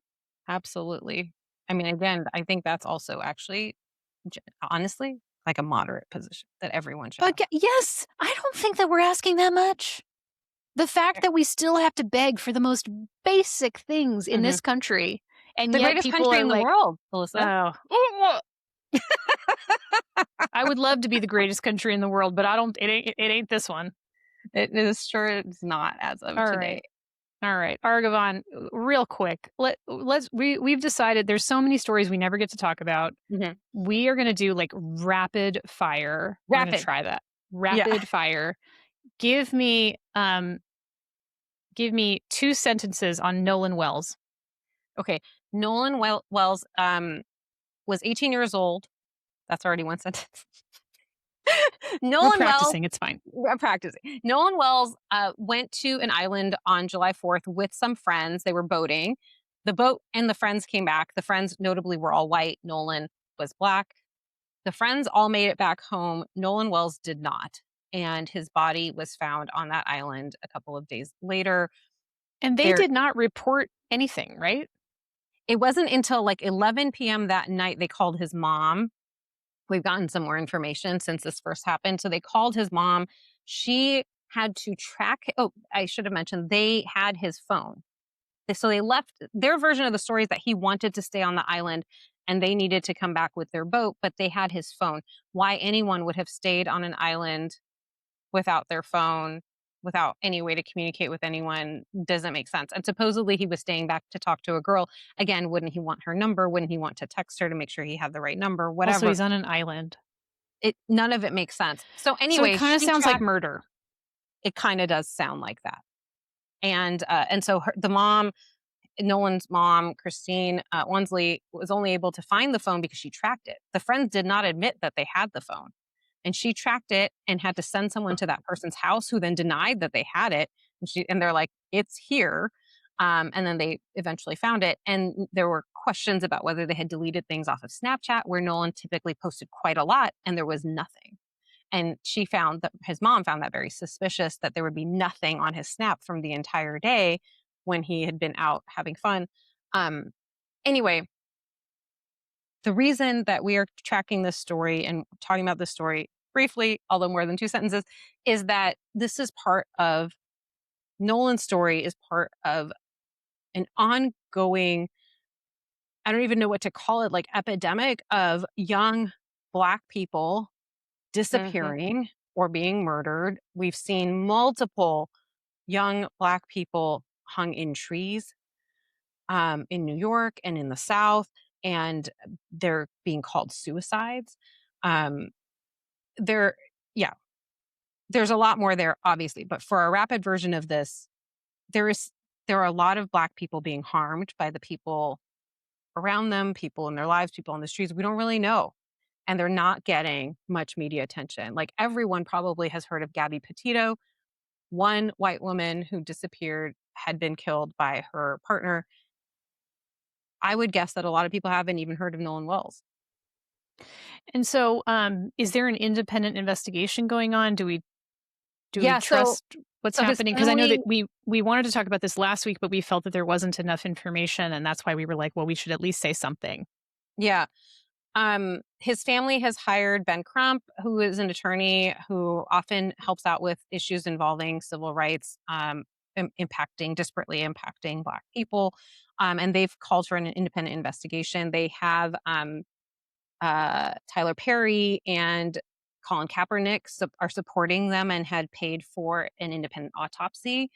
Absolutely. I mean, again, I think that's also actually, honestly, like a moderate position that everyone should But have. yes, I don't think that we're asking that much. The fact that we still have to beg for the most basic things in Mhm. this country, and The yet greatest people country are in the like, world, Alyssa. "Oh, I would love to be the greatest country in the world, but I don't. It ain't this one." It is sure it's not as of All today. right. All right, Argavon, real quick. We've decided there's so many stories we never get to talk about. Mhm. We are gonna do like rapid fire. We're gonna Rapid. try that. Yeah. Rapid fire. Give me give me 2 sentences on Nolan Wells. Okay. Nolan Wells was 18 years old. That's already one sentence. We're Nolan Wells, practicing. It's fine. I'm practicing. Nolan Wells went to an island on July 4th with some friends. They were boating. The boat and the friends came back. The friends, notably, were all white. Nolan was black. The friends all made it back home. Nolan Wells did not. And his body was found on that island a couple of days later. And they There, did not report anything, right? it wasn't until like 11 p.m. that night they called his mom. We've gotten some more information since this first happened. So they called his mom. She had to track. Oh, I should have mentioned they had his phone. So they left their version of the story is that he wanted to stay on the island and they needed to come back with their boat, but they had his phone. Why anyone would have stayed on an island without their phone, without any way to communicate with anyone, doesn't make sense. And supposedly he was staying back to talk to a girl. Again, wouldn't he want her number? Wouldn't he want to text her to make sure he had the right number? Also, Whatever. he's on an island. None of it makes sense. So So it anyway, kind of she sounds like tracked. murder. It kind of does sound like that. And so the mom, Nolan's mom, Christine Wansley, was only able to find the phone because she tracked it. The friends did not admit that they had the phone. And she tracked it and had to send someone to that person's house who then denied that they had it. And they're like, it's here. And then they eventually found it. And there were questions about whether they had deleted things off of Snapchat, where Nolan typically posted quite a lot, and there was nothing. And she found that his mom found that very suspicious that there would be nothing on his snap from the entire day when he had been out having fun. Um, anyway, the reason that we are tracking this story and talking about this story briefly, although more than 2 sentences, is that this is part of Nolan's story, is part of an ongoing, I don't even know what to call it, like epidemic of young Black people Hmm. disappearing or being murdered. We've seen multiple young Black people hung in trees in New York and in the South, and they're being called suicides. Um, there, yeah, there's a lot more there, obviously, but for a rapid version of this, there is there are a lot of Black people being harmed by the people around them, people in their lives, people on the streets. We don't really know, and they're not getting much media attention. Like everyone probably has heard of Gabby Petito, one white woman who disappeared, had been killed by her partner. I would guess that a lot of people haven't even heard of Nolan Wells. And so, is there an independent investigation going on? Do we Yeah, so trust what's so his happening? Because I know that family we wanted to talk about this last week, but we felt that there wasn't enough information, and that's why we were like, well, we should at least say something. yeah, his family has hired Ben Crump, who is an attorney who often helps out with issues involving civil rights, disparately impacting Black people. And they've called for an independent investigation. They have Tyler Perry and Colin Kaepernick are supporting them and had paid for an independent autopsy.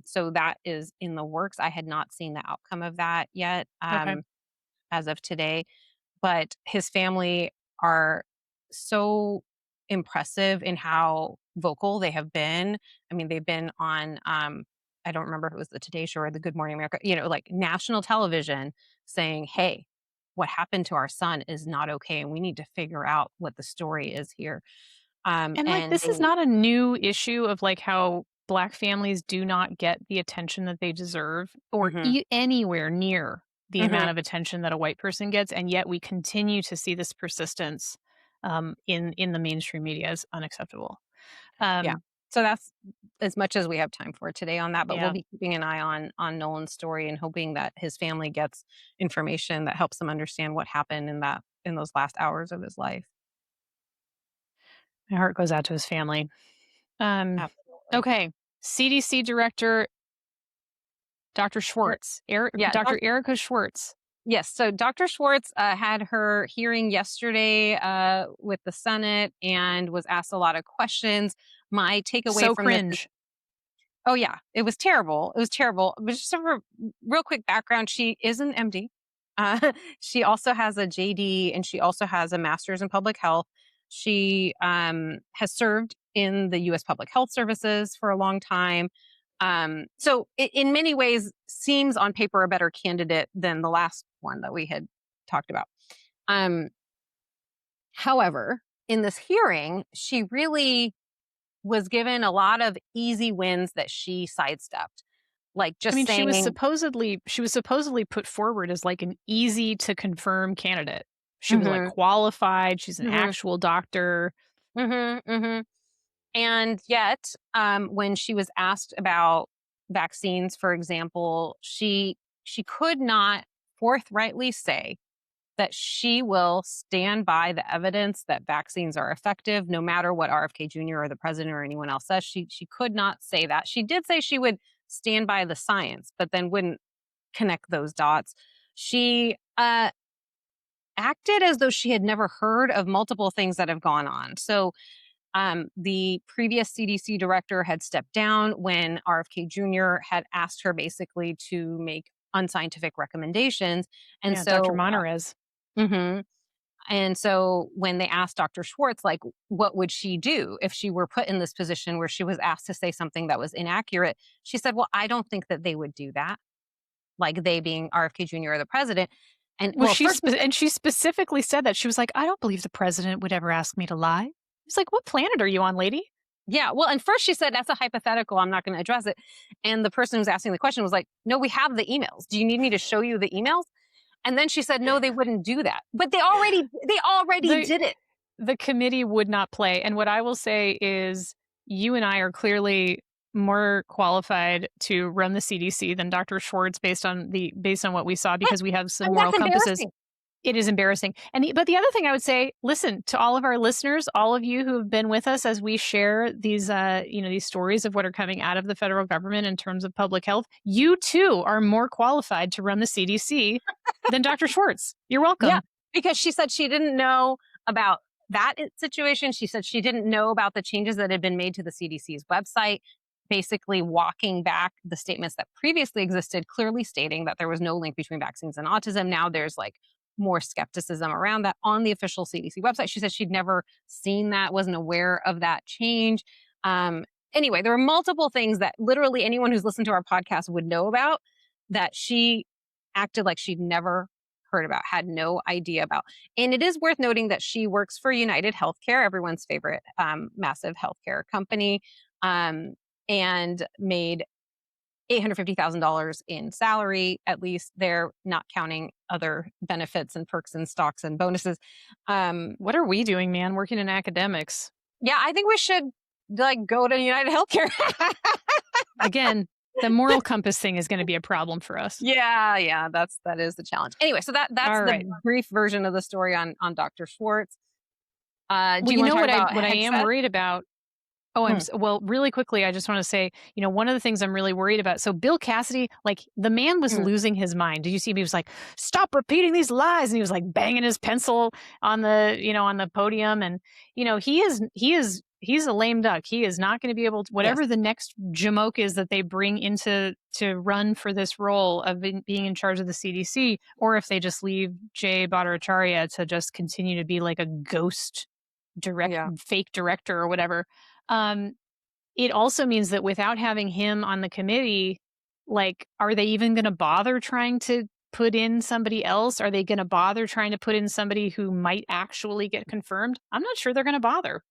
So that is in the works. I had not seen the outcome of that yet Okay. as of today, but his family are so impressive in how vocal they have been. I mean, they've been on I don't remember if it was the Today Show or the Good Morning America, like national television saying, "Hey, what happened to our son is not okay and we need to figure out what the story is here." And like, And this is not a new issue of like how Black families do not get the attention that they deserve, or mhm, anywhere near the mhm, amount of attention that a white person gets, and yet we continue to see this persistence in the mainstream media is unacceptable. yeah. Um, So that's as much as we have time for today on that, but we'll yeah, be keeping an eye on Nolan's story and hoping that his family gets information that helps them understand what happened in those last hours of his life. my heart goes out to his family. Um, Absolutely. okay, CDC Director Dr. Er, Schwartz, Yeah, Dr. Erica Schwartz, yes. So Dr. Schwartz had her hearing yesterday with the Senate and was asked a lot of questions. My takeaway so from this is, cringe. oh yeah, it was terrible. It was terrible. But just for real quick background, she is an MD. She also has a JD and she also has a master's in public health. She has served in the U.S. Public Health Services for a long time. So in many ways, seems on paper a better candidate than the last one that we had talked about. Um, However, in this hearing, she really was given a lot of easy wins that she sidestepped, like I just mean, saying, she was supposedly put forward as like an easy to confirm candidate. She was like "Hmm, qualified. She's an hmm, actual doctor. hmm, hmm," and yet, when she was asked about vaccines, for example, she could not forthrightly say that she will stand by the evidence that vaccines are effective, no matter what RFK Jr. or the president or anyone else says. She could not say that. She did say she would stand by the science, but then wouldn't connect those dots. She acted as though she had never heard of multiple things that have gone on. So the previous CDC director had stepped down when RFK Jr. had asked her basically to make unscientific recommendations. And Yeah, Dr. so, Monterez. mhm. And so when they asked Dr. Schwartz, like, what would she do if she were put in this position where she was asked to say something that was inaccurate? She said, well, I don't think that they would do that. Like they being RFK Jr. or the president. And Well, well, first, and she specifically said that she was like, I don't believe the president would ever ask me to lie. It's like, what planet are you on, lady? yeah, well, and first she said, that's a hypothetical. I'm not going to address it. And the person who's asking the question was like, no, we have the emails. Do you need me to show you the emails? And then she said, no, they wouldn't do that. But they already The did it. the committee would not play. And what I will say is, you and I are clearly more qualified to run the CDC than Dr. Schwartz based on what we saw, Yeah, because we have I some mean, moral that's compasses. embarrassing. It is embarrassing. But the other thing I would say, listen to all of our listeners, all of you who have been with us as we share these these stories of what are coming out of the federal government in terms of public health. You too are more qualified to run the CDC than Dr. Schwartz. You're Yeah, welcome. because she said she didn't know about that situation. She said she didn't know about the changes that had been made to the CDC's website. basically walking back the statements that previously existed, clearly stating that there was no link between vaccines and autism. Now there's like more skepticism around that on the official CDC website. She said she'd never seen that, wasn't aware of that change. Um, anyway, there are multiple things that literally anyone who's listened to our podcast would know about that she acted like she'd never heard about, had no idea about. And it is worth noting that she works for United Healthcare, everyone's favorite massive healthcare company, and made $850,000 in salary, at least. They're not counting other benefits and perks and stocks and bonuses. What are we doing, man? Working in academics. Yeah, I think we should like go to United Healthcare. Again, the moral compass thing is going to be a problem for us. Yeah, that is the challenge. Anyway, so that's All the right. brief version of the story on Dr. Schwartz. Do Well, you you want know to what talk I about what I am Hegseth? worried about. Oh, well, really quickly, I just want to say, one of the things I'm really worried about. So Bill Cassidy, like the man was Mm. losing his mind. Did you see him? He was like, "Stop repeating these lies," and he was like banging his pencil on the podium. And he's a lame duck. He is not going to be able to, Yes. whatever the next jamoke is that they bring into to run for this role of being in charge of the CDC, or if they just leave Jay Bhattacharya to just continue to be like a ghost fake director or whatever. It also means that without having him on the committee, like, are they even going to bother trying to put in somebody else? Are they going to bother trying to put in somebody who might actually get confirmed? I'm not sure they're going to bother.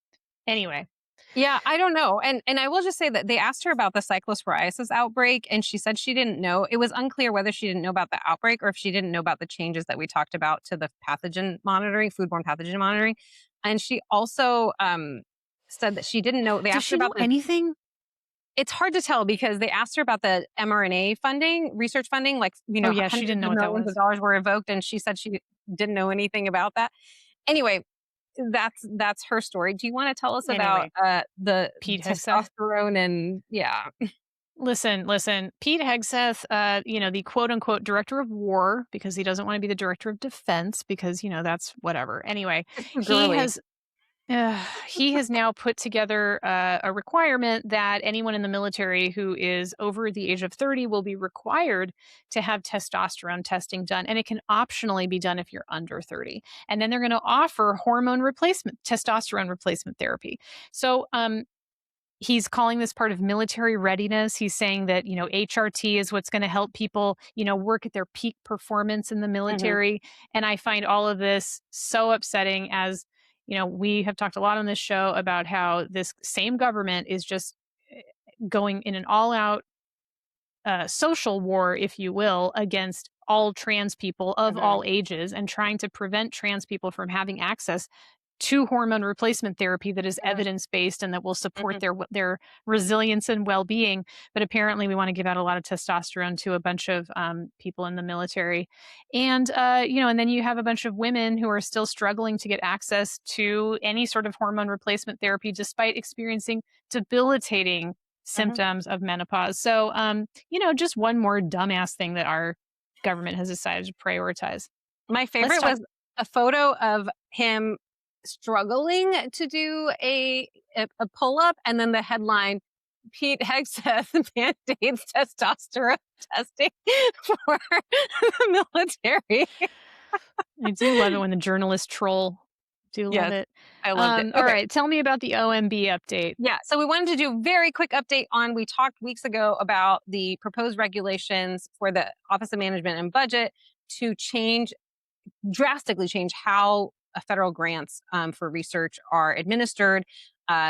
Anyway. Yeah, I don't know. And I will just say that they asked her about the cyclosporiasis outbreak, and she said she didn't know. It was unclear whether she didn't know about the outbreak or if she didn't know about the changes that we talked about to the pathogen monitoring, foodborne pathogen monitoring. And she also said that she didn't know. They Does asked her she know about the. anything? It's hard to tell because they asked her about the mRNA funding, research funding, like, Oh, yeah, she hundreds didn't know of what that millions was. of dollars were invoked, and she said she didn't know anything about that. Anyway, that's her story. Do you want to tell us about the Pete Hegseth? testosterone and yeah? Listen. Pete Hegseth, the quote unquote director of war, because he doesn't want to be the director of defense, because that's whatever. Anyway, he Girly. has he has now put together a requirement that anyone in the military who is over the age of 30 will be required to have testosterone testing done. And it can optionally be done if you're under 30. And then they're going to offer testosterone replacement therapy. So, he's calling this part of military readiness. He's saying that, HRT is what's going to help people, work at their peak performance in the Mhm. military. And I find all of this so upsetting as, we have talked a lot on this show about how this same government is just going in an all out social war, if you will, against all trans people of Mhm. all ages and trying to prevent trans people from having access to hormone replacement therapy that is Mhm. evidence-based and that will support Mhm. their resilience and well-being. But apparently we want to give out a lot of testosterone to a bunch of people in the military. And, and then you have a bunch of women who are still struggling to get access to any sort of hormone replacement therapy despite experiencing debilitating Mhm. symptoms of menopause. So, just one more dumbass thing that our government has decided to prioritize. My Let's favorite talk. was a photo of him struggling to do a pull up, and then the headline: Pete Hegseth mandates testosterone testing for the military. I do love it when the journalists troll. Do love Yes, it. I loved it. All Okay. right, tell me about the OMB update. Yeah, so we wanted to do a very quick update on, we talked weeks ago about the proposed regulations for the Office of Management and Budget to drastically change how federal grants for research are administered.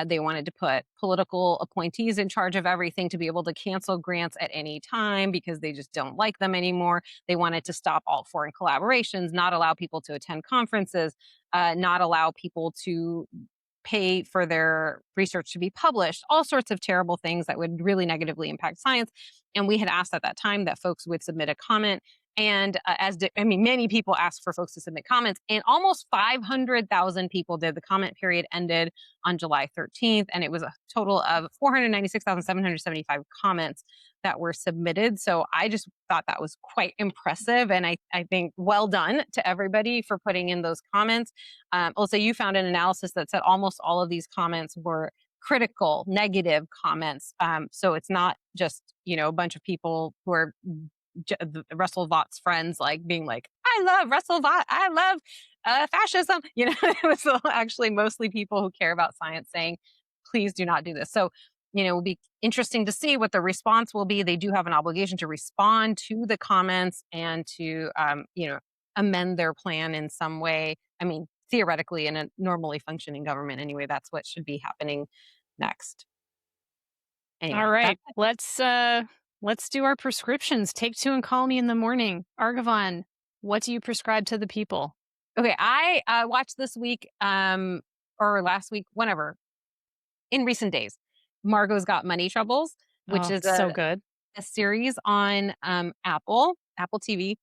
They wanted to put political appointees in charge of everything to be able to cancel grants at any time because they just don't like them anymore. They wanted to stop all foreign collaborations, not allow people to attend conferences, not allow people to pay for their research to be published, all sorts of terrible things that would really negatively impact science. And we had asked at that time that folks would submit a comment. And many people asked for folks to submit comments, and almost 500,000 people did. The comment period ended on July 13th, and it was a total of 496,775 comments that were submitted. So I just thought that was quite impressive. And I think well done to everybody for putting in those comments. Also, you found an analysis that said almost all of these comments were critical, negative comments. So it's not just, a bunch of people who are Russell Vaught's friends, like being like, I love Russell Vaught. I love fascism. It was actually mostly people who care about science saying, please do not do this. So, it will be interesting to see what the response will be. They do have an obligation to respond to the comments and to, amend their plan in some way. I mean, theoretically, in a normally functioning government anyway, that's what should be happening next. Anyway, All right, let's do our prescriptions. Take two and call me in the morning. Argavon, what do you prescribe to the people? okay. I watched this week, or last week, whenever, in recent days, Margot's Got Money Troubles, which is so good. a series on Apple TV.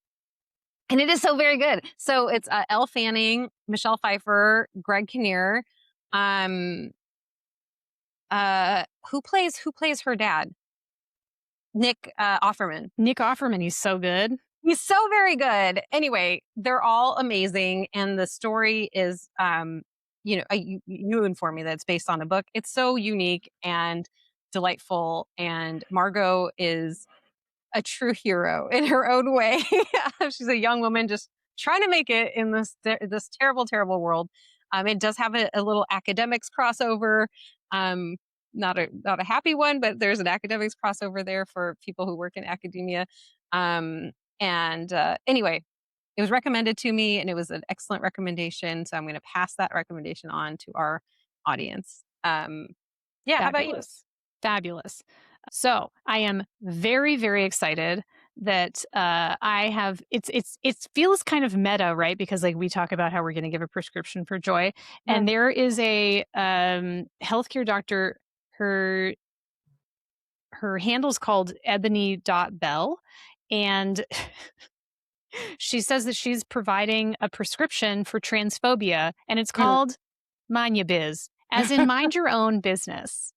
And it is so very good. So it's Elle Fanning, Michelle Pfeiffer, Greg Kinnear, who plays her dad? Nick Offerman. Nick Offerman, he's so good. He's so very good. Anyway, they're all amazing, and the story is, you informed me that it's based on a book. It's so unique and delightful, and Margot is a true hero in her own way. She's a young woman just trying to make it in this terrible, terrible world. It does have a little academics crossover. Not a happy one, but there's an academics crossover there for people who work in academia. Anyway, it was recommended to me, and it was an excellent recommendation. So I'm going to pass that recommendation on to our audience. Yeah, how about you? Fabulous. So I am very, very excited that I have. It feels kind of meta, right? Because like we talk about how we're going to give a prescription for joy, and there is a healthcare doctor. Her handle's called Ebony.Bell, and she says that she's providing a prescription for transphobia, and it's called Mind Ya Biz, as in mind your own business.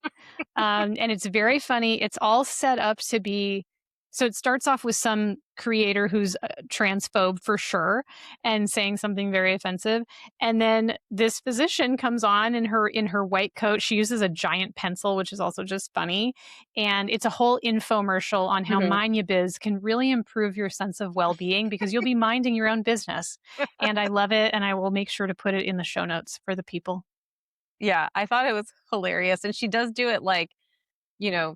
And it's very funny. It's all set up to be, so it starts off with some creator who's transphobe for sure and saying something very offensive. And then this physician comes on in her white coat. She uses a giant pencil, which is also just funny. And it's a whole infomercial on how Mind Ya Biz can really improve your sense of well-being because you'll be minding your own business. And I love it. And I will make sure to put it in the show notes for the people. Yeah, I thought it was hilarious. And she does do it like, are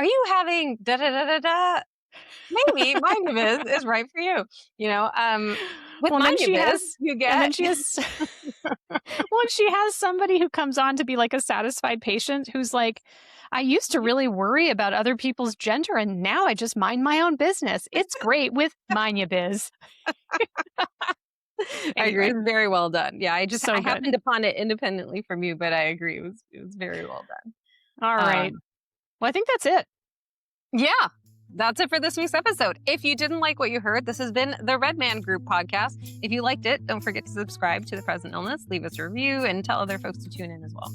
you having da da da da da? Maybe Mind Ya Biz is right for you. With Mind Ya Biz, you get. And then she has, and she has somebody who comes on to be like a satisfied patient who's like, I used to really worry about other people's gender, and now I just mind my own business. It's great with Mind Ya Biz. Anyway. I agree. It's very well done. Yeah, I happened upon it independently from you, but I agree. It was very well done. All right. Well, I think that's it. Yeah, that's it for this week's episode. If you didn't like what you heard, this has been the Red Man Group podcast. If you liked it, don't forget to subscribe to The Present Illness, leave us a review, and tell other folks to tune in as well.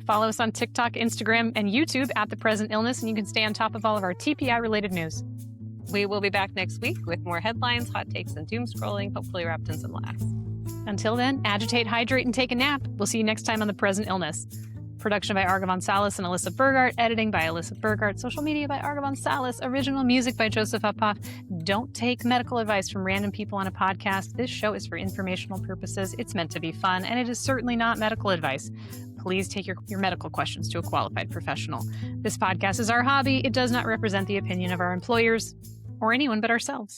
Follow us on TikTok, Instagram, and YouTube at The Present Illness, and you can stay on top of all of our TPI-related news. We will be back next week with more headlines, hot takes, and doom scrolling, hopefully wrapped in some laughs. Until then, agitate, hydrate, and take a nap. We'll see you next time on The Present Illness. Production by Argavon Salas and Alyssa Burgart. Editing by Alyssa Burgart. Social media by Argavon Salas. Original music by Joseph Uphoff. Don't take medical advice from random people on a podcast. This show is for informational purposes. It's meant to be fun, and it is certainly not medical advice. Please take your medical questions to a qualified professional. This podcast is our hobby. It does not represent the opinion of our employers or anyone but ourselves.